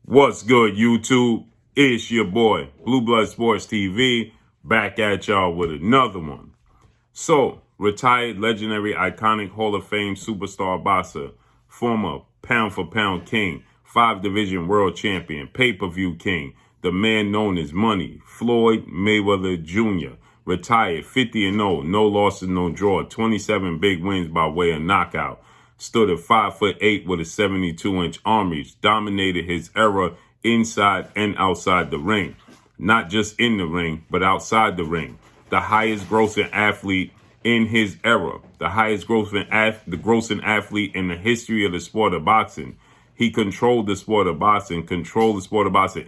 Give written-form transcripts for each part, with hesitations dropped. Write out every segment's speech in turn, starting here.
What's good, YouTube? It's your boy, Blue Blood Sports TV, back at y'all with another one. So, retired, legendary, iconic Hall of Fame superstar boxer, former pound-for-pound king, 5-division world champion, pay-per-view king, the man known as Money, Floyd Mayweather Jr., retired 50-0, no losses, no draw, 27 big wins by way of knockout. Stood at 5'8" with a 72-inch arm reach, dominated his era inside and outside the ring. Not just in the ring, but outside the ring. The highest grossing athlete in his era. The highest grossing athlete in the history of the sport of boxing. He controlled the sport of boxing,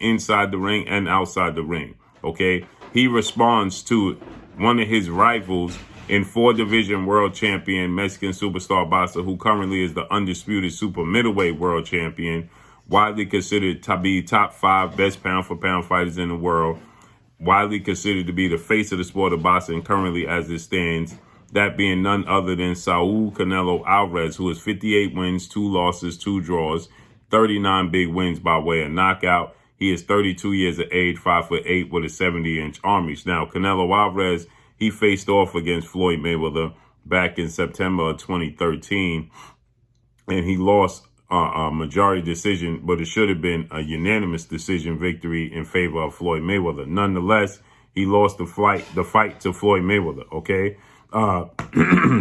inside the ring and outside the ring. Okay? He responds to one of his rivals in 4-division world champion, Mexican superstar boxer, who currently is the undisputed super middleweight world champion, widely considered to be top 5 best pound-for-pound fighters in the world, widely considered to be the face of the sport of boxing currently as it stands, that being none other than Saul Canelo Alvarez, who has 58 wins, 2 losses, 2 draws, 39 big wins by way of knockout. He is 32 years of age, 5'8" with a 70-inch arm reach. Now, Canelo Alvarez, he faced off against Floyd Mayweather back in September of 2013, and he lost a majority decision, but it should have been a unanimous decision victory in favor of Floyd Mayweather. Nonetheless, he lost the fight to Floyd Mayweather, okay?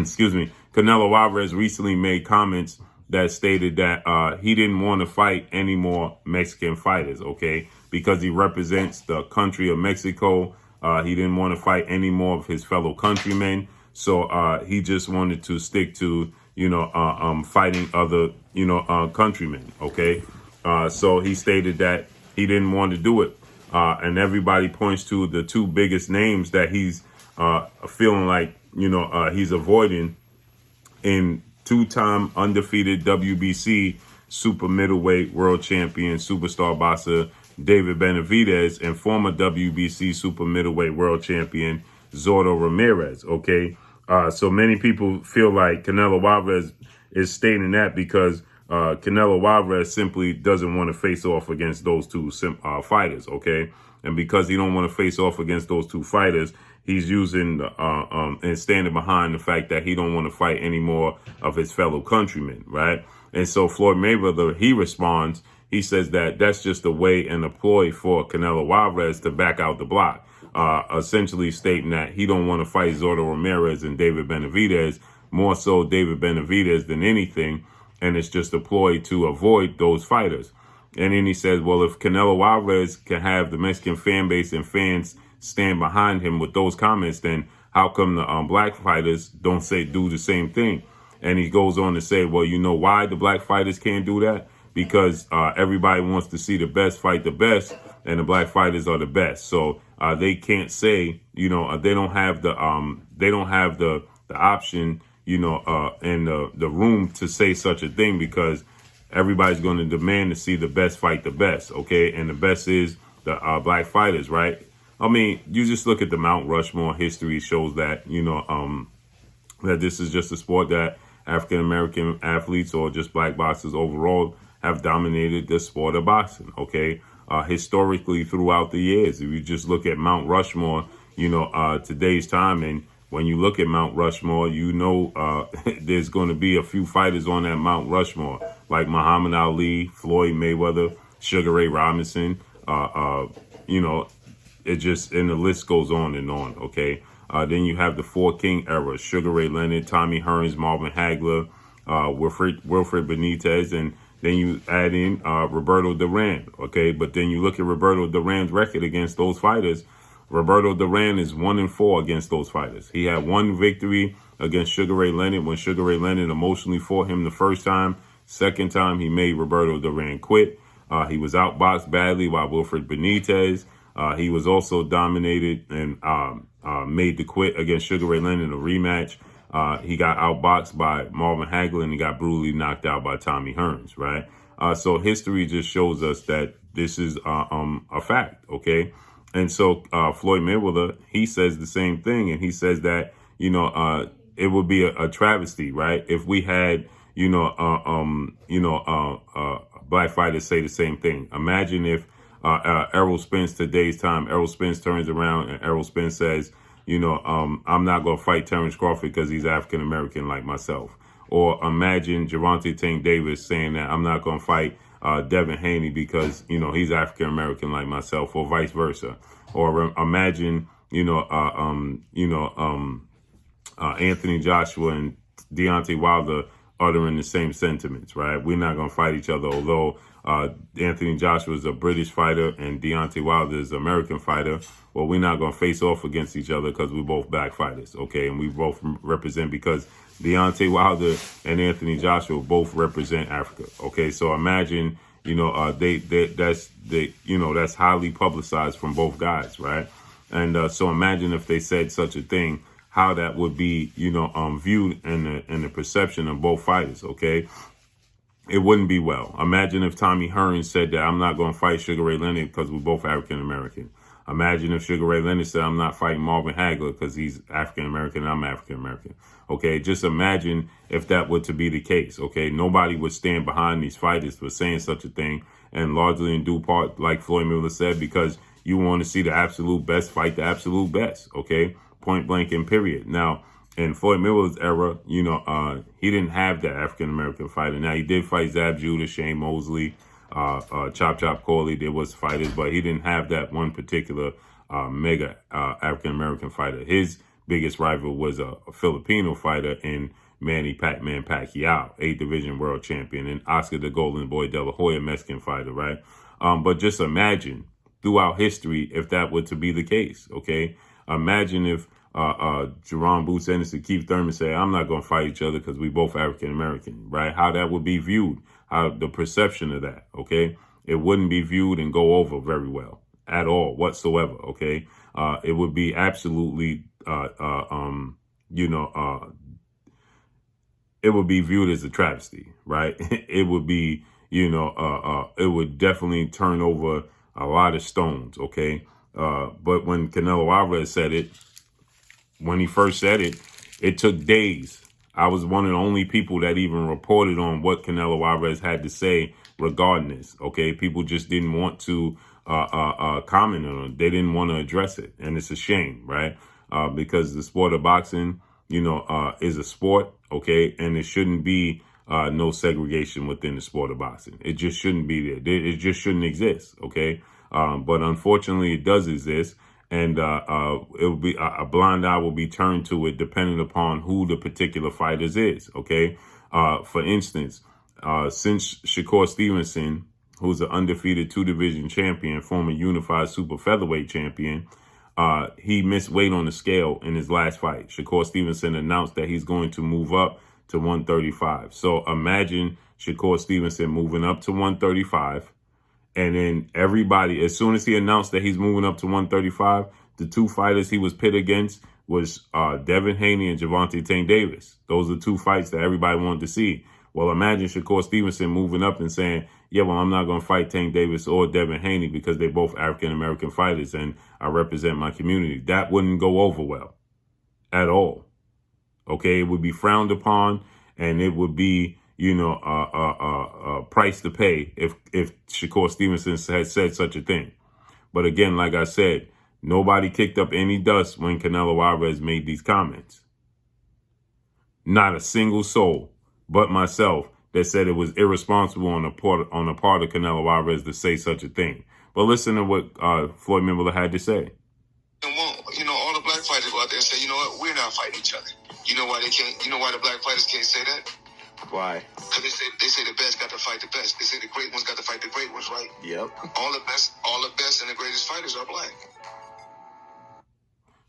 Excuse me. Canelo Alvarez recently made comments that stated that he didn't want to fight any more Mexican fighters, okay? Because he represents the country of Mexico. He didn't want to fight any more of his fellow countrymen. So he just wanted to stick to, fighting other, countrymen. Okay. So he stated that he didn't want to do it. And everybody points to the 2 biggest names that he's feeling like, he's avoiding in 2-time undefeated WBC super middleweight world champion, superstar boxer David Benavidez, and former WBC super middleweight world champion Zordo Ramirez. Okay. So many people feel like Canelo Alvarez is stating that because Canelo Alvarez simply doesn't want to face off against those 2 fighters. Okay. And because he don't want to face off against those 2 fighters, he's using and standing behind the fact that he don't want to fight any more of his fellow countrymen. Right. And so Floyd Mayweather, he responds. He says that that's just a way and a ploy for Canelo Alvarez to back out the block, essentially stating that he don't want to fight Zordo Ramirez and David Benavidez, more so David Benavidez than anything, and it's just a ploy to avoid those fighters. And then he says, well, if Canelo Alvarez can have the Mexican fan base and fans stand behind him with those comments, then how come the black fighters don't do the same thing? And he goes on to say, well, you know why the black fighters can't do that? Because everybody wants to see the best fight the best, and the black fighters are the best. So they can't say, they don't have the option, and the room to say such a thing, because everybody's going to demand to see the best fight the best, okay? And the best is the black fighters, right? I mean, you just look at the Mount Rushmore. History shows that, that this is just a sport that African-American athletes or just black boxers overall have dominated the sport of boxing, okay? Historically throughout the years, if you just look at Mount Rushmore, today's time, and when you look at Mount Rushmore, there's going to be a few fighters on that Mount Rushmore, like Muhammad Ali, Floyd Mayweather, Sugar Ray Robinson, it just, and the list goes on and on, okay? Then you have the 4 King era, Sugar Ray Leonard, Tommy Hearns, Marvin Hagler, Wilfred Benitez, and then you add in Roberto Duran, okay? But then you look at Roberto Duran's record against those fighters. Roberto Duran is 1-4 against those fighters. He had 1 victory against Sugar Ray Leonard when Sugar Ray Leonard emotionally fought him the first time. Second time, he made Roberto Duran quit. He was outboxed badly by Wilfred Benitez. He was also dominated and made to quit against Sugar Ray Leonard in a rematch. He got outboxed by Marvin Hagler, and he got brutally knocked out by Tommy Hearns, right? So history just shows us that this is a fact, okay? And so Floyd Mayweather, he says the same thing, and he says that, it would be a travesty, right? If we had, black fighters say the same thing. Imagine if Errol Spence, today's time, Errol Spence turns around and Errol Spence says, I'm not going to fight Terrence Crawford because he's African American like myself. Or imagine Gervonta Tank Davis saying that I'm not going to fight Devin Haney because, he's African American like myself, or vice versa. Or imagine, Anthony Joshua and Deontay Wilder uttering the same sentiments, right? We're not going to fight each other, although Anthony Joshua is a British fighter and Deontay Wilder is an American fighter. Well, we're not going to face off against each other because we're both black fighters, okay? And we both represent, because Deontay Wilder and Anthony Joshua both represent Africa, okay? So imagine, that's highly publicized from both guys, right? And so imagine if they said such a thing, how that would be, viewed in the perception of both fighters, okay? It wouldn't be well. Imagine if Tommy Hearns said that I'm not going to fight Sugar Ray Leonard because we're both African American. Imagine if Sugar Ray Leonard said I'm not fighting Marvin Hagler because he's African American and I'm African American. Okay, just imagine if that were to be the case. Okay, nobody would stand behind these fighters for saying such a thing, and largely in due part, like Floyd Mayweather said, because you want to see the absolute best fight the absolute best. Okay, point blank and period. Now, in Floyd Mayweather's era, he didn't have that African American fighter. Now, he did fight Zab Judah, Shane Mosley, Chop Chop Corley. There was fighters, but he didn't have that one particular mega African American fighter. His biggest rival was a Filipino fighter in Manny Pac-Man Pacquiao, 8th division world champion, and Oscar the Golden Boy De La Hoya, Mexican fighter, right? But just imagine throughout history if that were to be the case, okay? Imagine if Jerome Boots Anderson, Keith Thurman say, I'm not going to fight each other because we both African American, right? How that would be viewed, how the perception of that, okay? It wouldn't be viewed and go over very well at all whatsoever, okay? It would be absolutely, it would be viewed as a travesty, right? It would be, it would definitely turn over a lot of stones, okay? But when Canelo Alvarez said it, when he first said it, it took days. I was one of the only people that even reported on what Canelo Alvarez had to say regarding this. Okay, people just didn't want to comment on it. They didn't want to address it, and it's a shame, right? Because the sport of boxing, is a sport, okay, and it shouldn't be no segregation within the sport of boxing. It just shouldn't be there. It just shouldn't exist, okay? But unfortunately, it does exist. And it will be a blind eye will be turned to it depending upon who the particular fighters is. OK, for instance, since Shakur Stevenson, who's an undefeated 2-division champion, former unified super featherweight champion, he missed weight on the scale in his last fight. Shakur Stevenson announced that he's going to move up to 135. So imagine Shakur Stevenson moving up to 135. And then everybody, as soon as he announced that he's moving up to 135, the two fighters he was pit against was Devin Haney and Gervonta Tank Davis. Those are two fights that everybody wanted to see. Well, imagine Shakur Stevenson moving up and saying, yeah, well, I'm not going to fight Tank Davis or Devin Haney because they're both African-American fighters and I represent my community. That wouldn't go over well at all. Okay, it would be frowned upon, and it would be, price to pay if Shakur Stevenson had said such a thing. But again, like I said, nobody kicked up any dust when Canelo Alvarez made these comments. Not a single soul but myself that said it was irresponsible on the part of Canelo Alvarez to say such a thing. But listen to what Floyd Mayweather had to say. All the black fighters go out there and say, you know what, we're not fighting each other. You know why they can't? You know why the black fighters can't say that? Why? Because they say the best got to fight the best. They say the great ones got to fight the great ones, right? Yep. All the best and the greatest fighters are black.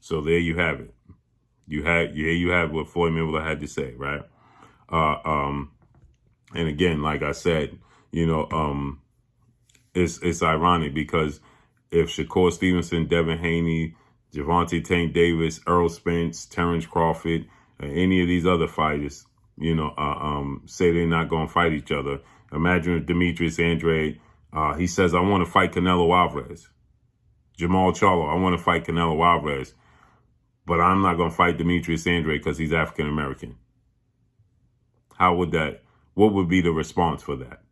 So there you have it. You have what Floyd Mayweather had to say, right? And again, like I said, it's ironic because if Shakur Stevenson, Devin Haney, Gervonta Tank Davis, Errol Spence, Terrence Crawford, any of these other fighters, say they're not going to fight each other. Imagine if Demetrius Andrade, he says, I want to fight Canelo Alvarez. Jamal Charlo, I want to fight Canelo Alvarez, but I'm not going to fight Demetrius Andrade because he's African American. What would be the response for that?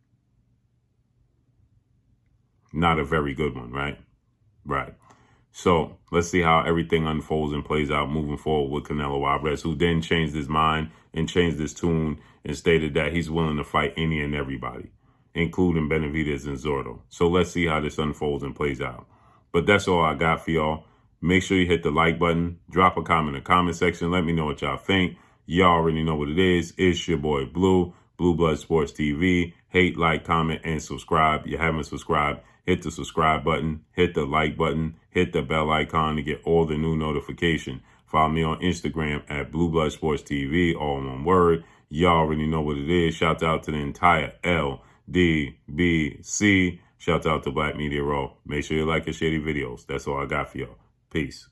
Not a very good one, right? Right. So let's see how everything unfolds and plays out moving forward with Canelo Alvarez, who then changed his mind and changed his tune and stated that he's willing to fight any and everybody, including Benavidez and Zordo. So let's see how this unfolds and plays out. But that's all I got for y'all. Make sure you hit the like button, drop a comment in the comment section. Let me know what y'all think. Y'all already know what it is. It's your boy Blue, Blue Blood Sports TV. Hate, like, comment, and subscribe. You haven't subscribed, hit the subscribe button, hit the like button, hit the bell icon to get all the new notification. Follow me on Instagram at Blue Blood Sports TV, all one word. Y'all already know what it is. Shout out to the entire LDBC. Shout out to Black Media Raw. Make sure you like and share the videos. That's all I got for y'all. Peace.